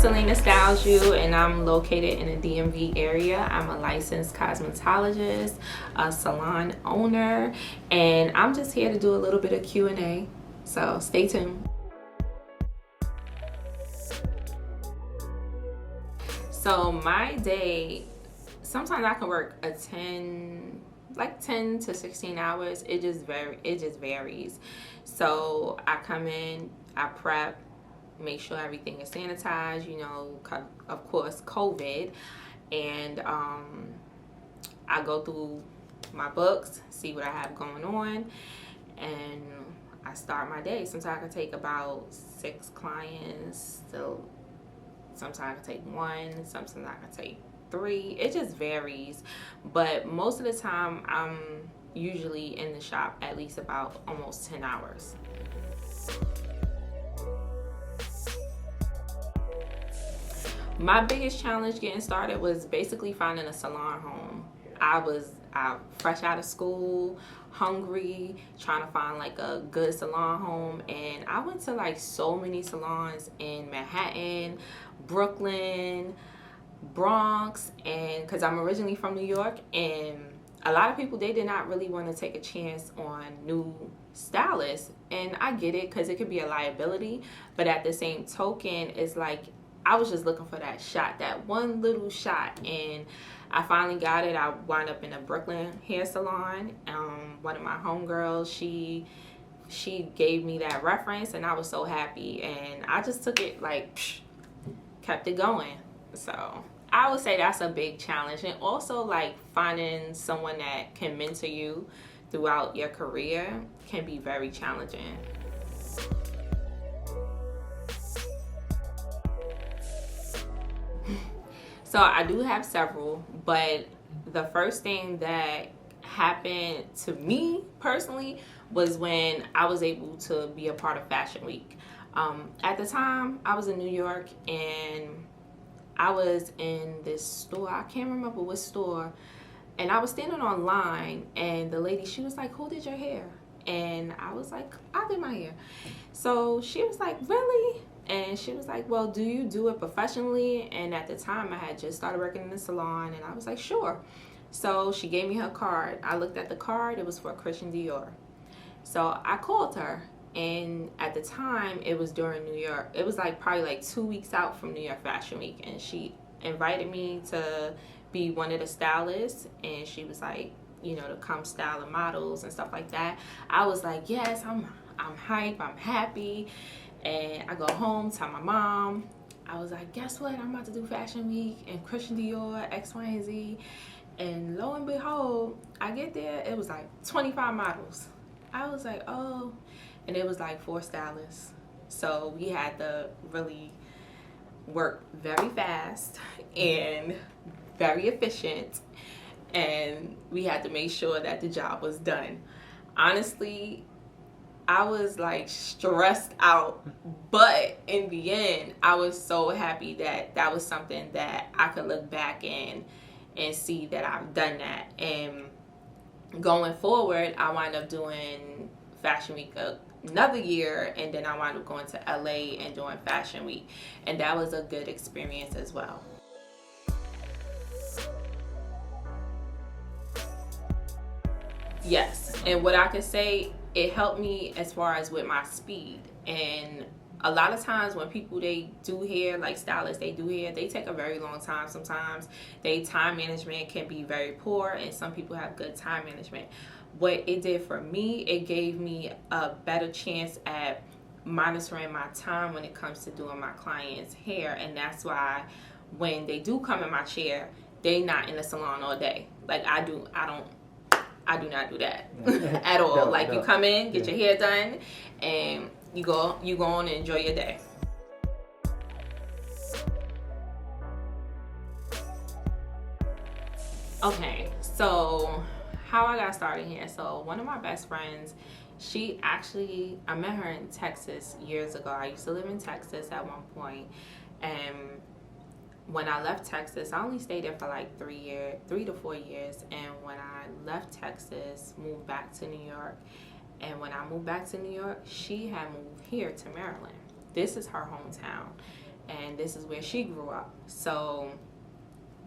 Selena Styles You, and I'm located in the DMV area. I'm a licensed cosmetologist, a salon owner, and I'm just here to do a little bit of Q&A. So stay tuned. So my day, sometimes I can work a 10 to 16 hours. It just varies. So I come in, I prep, make sure everything is sanitized, of course COVID, and I go through my books, see what I have going on, and I start my day. Sometimes I can take about 6 clients, so sometimes I can take 1, sometimes I can take 3. It just varies, but most of the time I'm usually in the shop at least about almost 10 hours. My biggest challenge getting started was basically finding a salon home. I was fresh out of school, hungry, trying to find like a good salon home, and I went to like so many salons in Manhattan, Brooklyn, Bronx, and because I'm originally from New York, and a lot of people, they did not really want to take a chance on new stylists, and I get it because it could be a liability, but at the same token, it's like I was just looking for that shot, that one little shot, and I finally got it. I wound up in a Brooklyn hair salon. One of my homegirls, she gave me that reference, and I was so happy, and I just took it like, kept it going. So I would say that's a big challenge, and also like finding someone that can mentor you throughout your career can be very challenging. So I do have several, but the first thing that happened to me personally was when I was able to be a part of Fashion Week. At the time, I was in New York, and I was in this store. I can't remember what store. And I was standing online, and the lady, she was like, "Who did your hair?" And I was like, "I did my hair." So she was like, "Really?" And she was like, "Well, do you do it professionally?" And at the time, I had just started working in the salon, and I was like, "Sure." So she gave me her card. I looked at the card. It was for Christian Dior. So I called her, and at the time, it was during New York. It was like probably like 2 weeks out from New York Fashion Week, and she invited me to be one of the stylists, and she was like, to come style the models and stuff like that. I was like, yes, I'm hype, I'm happy. And I go home, tell my mom. I was like, guess what? I'm about to do Fashion Week and Christian Dior, X, Y, and Z. And lo and behold, I get there, it was like 25 models. I was like, oh. And it was like 4 stylists. So we had to really work very fast and very efficient. And we had to make sure that the job was done. Honestly, I was like stressed out, but in the end, I was so happy that that was something that I could look back and see that I've done that. And going forward, I wound up doing Fashion Week another year, and then I wound up going to LA and doing Fashion Week, and that was a good experience as well. Yes, and what I could say, it helped me as far as with my speed. And a lot of times when people, they do hair, like stylists, they do hair, they take a very long time sometimes. Their time management can be very poor, and some people have good time management. What it did for me, it gave me a better chance at monitoring my time when it comes to doing my clients' hair. And that's why when they do come in my chair, they not in the salon all day. Like I do not do that at all. No, like no. You come in, get your hair done, and you go on and enjoy your day. Okay, so how I got started here. So one of my best friends, I met her in Texas years ago. I used to live in Texas at one point, and when I left Texas, I only stayed there for like 3 to 4 years. And when I left Texas, moved back to New York. And when I moved back to New York, she had moved here to Maryland. This is her hometown. and this is where she grew up. So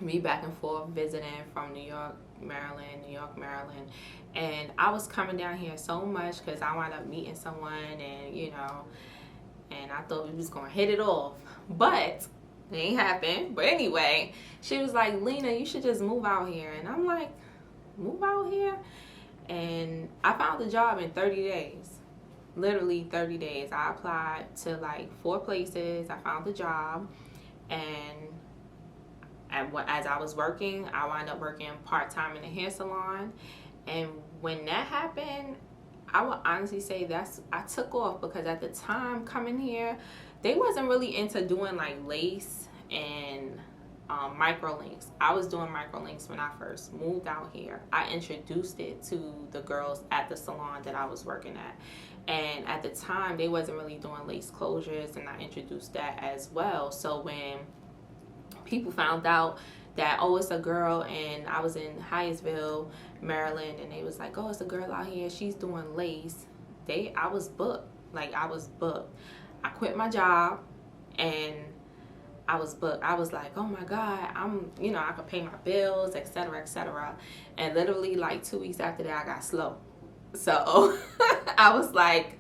me back and forth visiting from New York, Maryland, New York, Maryland. And I was coming down here so much because I wound up meeting someone, and and I thought we was going to hit it off. But it ain't happened. But anyway, she was like, Lena, you should just move out here. And I'm like, move out here? And I found the job in 30 days. Literally 30 days. I applied to like 4 places. I found the job. And as I was working, I wound up working part-time in a hair salon. And when that happened, I would honestly say I took off, because at the time coming here, they wasn't really into doing like lace and micro links. I was doing micro links when I first moved out here. I introduced it to the girls at the salon that I was working at. And at the time, they wasn't really doing lace closures, and I introduced that as well. So when people found out that, oh, it's a girl, and I was in Hyattsville, Maryland, and they was like, oh, it's a girl out here, she's doing lace, I was booked. Like, I was booked. I quit my job, and I was booked. I was like, oh my God, I could pay my bills, etc., etc. And literally like 2 weeks after that, I got slow. So I was like,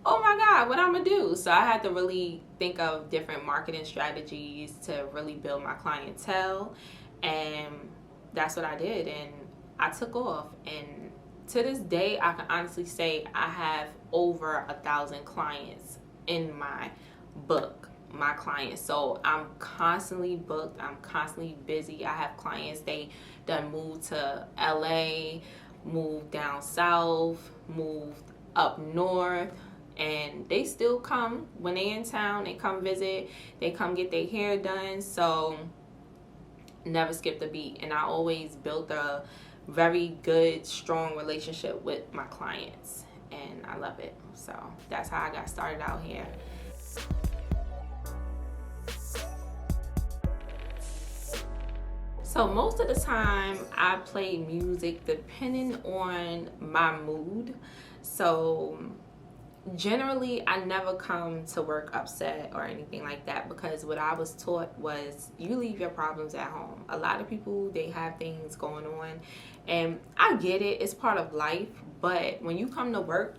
oh my God, what I'm gonna do? So I had to really think of different marketing strategies to really build my clientele. And that's what I did. And I took off. And to this day, I can honestly say I have over 1,000 clients in my book, my clients. So I'm constantly booked. I'm constantly busy. I have clients, they done moved to LA, moved down south, moved up north, and they still come when they in town. They come visit, they come get their hair done. So never skipped a beat. And I always built a very good, strong relationship with my clients, and I love it. So that's how I got started out here. So most of the time I play music depending on my mood. So generally, I never come to work upset or anything like that, because what I was taught was you leave your problems at home. A lot of people, they have things going on, and I get it. It's part of life. But when you come to work,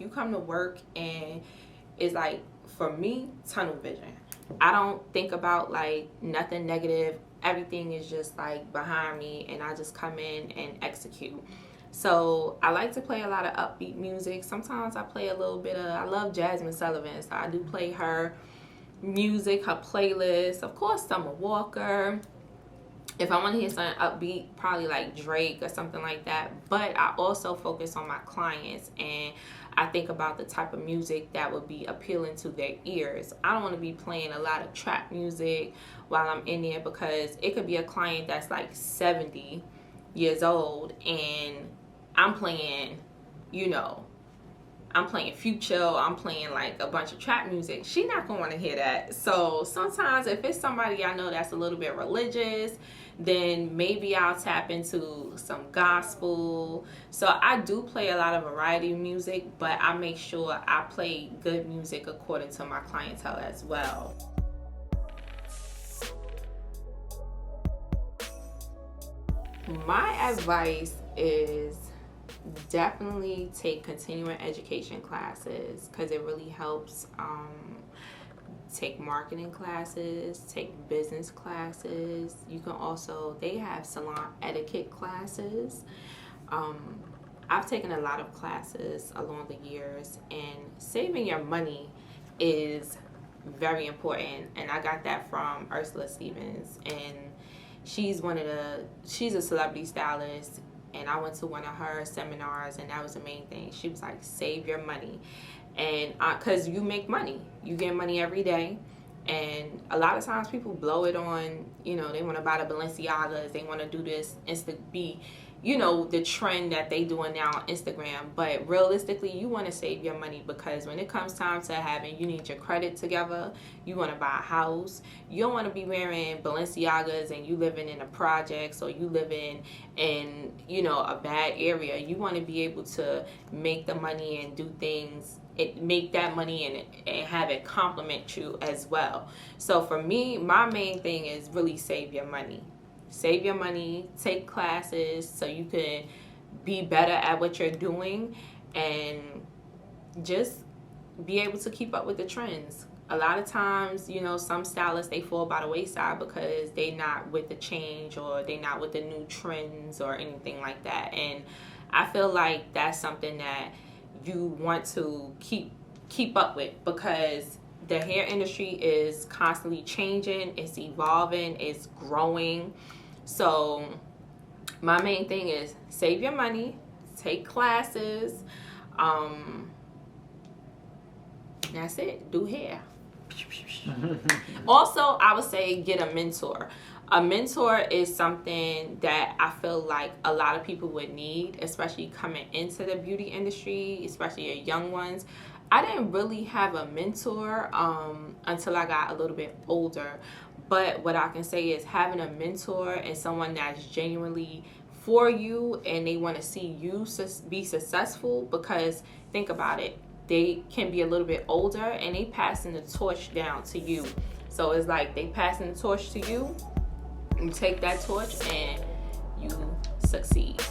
and it's like, for me, tunnel vision. I don't think about like nothing negative. Everything is just like behind me, and I just come in and execute. So I like to play a lot of upbeat music. Sometimes I play a little bit of, I love Jasmine Sullivan, so I do play her music, her playlist. Of course, Summer Walker. If I want to hear something upbeat, probably like Drake or something like that. But I also focus on my clients, and I think about the type of music that would be appealing to their ears. I don't want to be playing a lot of trap music while I'm in there, because it could be a client that's like 70 years old, and I'm playing, I'm playing Future, I'm playing like a bunch of trap music. She's not going to want to hear that. So sometimes if it's somebody I know that's a little bit religious, then maybe I'll tap into some gospel. So I do play a lot of variety of music, but I make sure I play good music according to my clientele as well. My advice is definitely take continuing education classes, because it really helps. Take marketing classes, take business classes. You can also, they have salon etiquette classes. I've taken a lot of classes along the years, and saving your money is very important. And I got that from Ursula Stevens, and she's a celebrity stylist, and I went to one of her seminars, and that was the main thing. She was like, save your money. And because you make money, you get money every day. And a lot of times people blow it on, they want to buy the Balenciagas, they want to do this, Insta be, you know, the trend that they doing now on Instagram. But realistically, you want to save your money, because when it comes time to having, you need your credit together, you want to buy a house, you don't want to be wearing Balenciagas and you living in a projects, or you living in, you know, a bad area. You want to be able to make the money and do things, make that money and have it complement you as well. So for me, my main thing is really save your money. Save your money, take classes so you can be better at what you're doing, and just be able to keep up with the trends. A lot of times, you know, some stylists, they fall by the wayside because they not with the change, or they not with the new trends or anything like that. And I feel like that's something that you want to keep up with, because the hair industry is constantly changing, it's evolving, it's growing. So my main thing is save your money, take classes, that's it, do hair. Also, I would say get a mentor. A mentor is something that I feel like a lot of people would need, especially coming into the beauty industry, especially your young ones. I didn't really have a mentor until I got a little bit older. But what I can say is having a mentor and someone that's genuinely for you, and they want to see you be successful, because think about it, they can be a little bit older and they passing the torch down to you. So it's like they passing the torch to you, you take that torch and you succeed.